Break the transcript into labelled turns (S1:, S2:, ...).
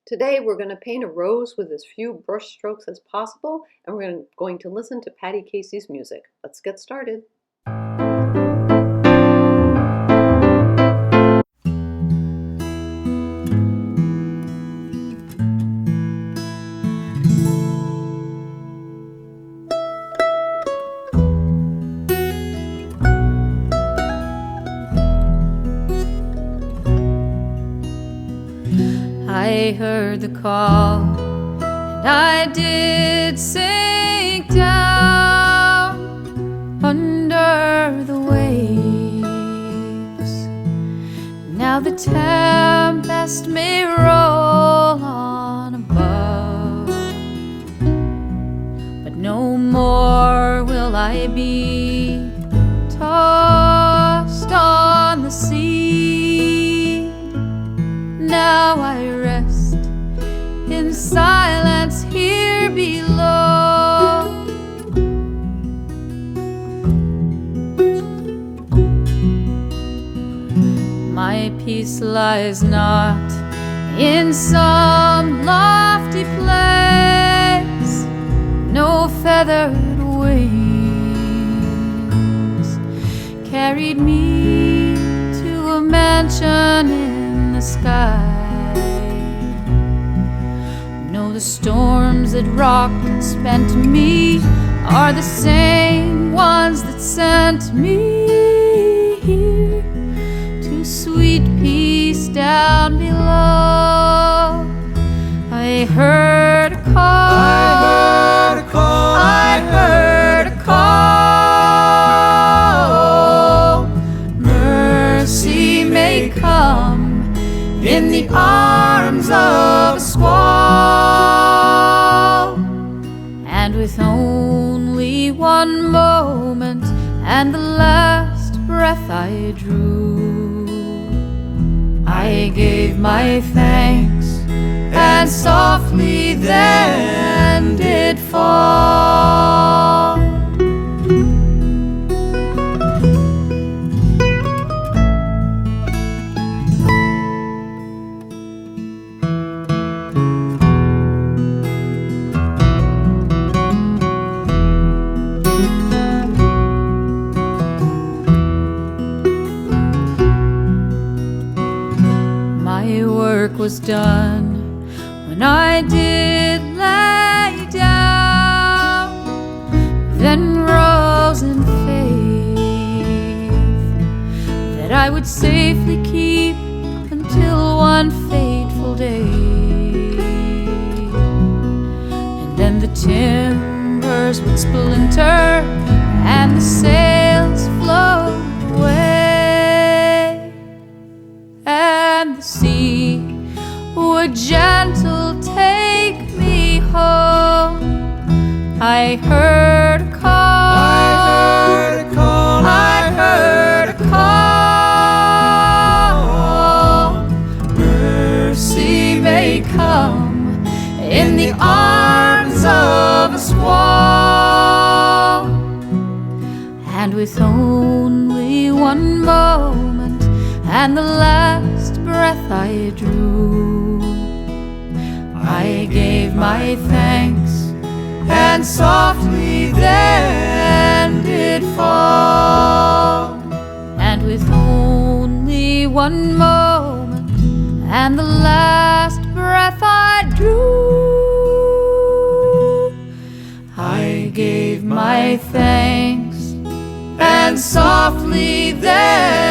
S1: Today we're going to paint a rose with as few brush strokes as possible, and we're going to listen to Patti Casey's music. Let's get started.
S2: I heard the call, and I did sink down under the waves. Now the tempest may roll on above, but no more will I be tossed on the sea. Now I rest in silence here below. My peace lies not in some lofty place, no feathered wings carried me to a mansion in the sky. No, the storms that rocked and spent me are the same ones that sent me here to sweet peace down below. I heard a call, I heard a call. Mercy may come in the arms of a squall, and with only one moment and the last breath I drew, I gave my thanks, and softly then did fall. My work was done when I did lay down, then rose in faith that I would safely keep until one fateful day. And then the timbers would splinter and the sails float away, and the sea would gentle take me home. I heard a call, I heard a call. Mercy may come in the arms of a squall, and with only one moment and the last breath I drew, I gave my thanks, and softly then did fall. And with only one moment and the last breath I drew, I gave my thanks, and softly then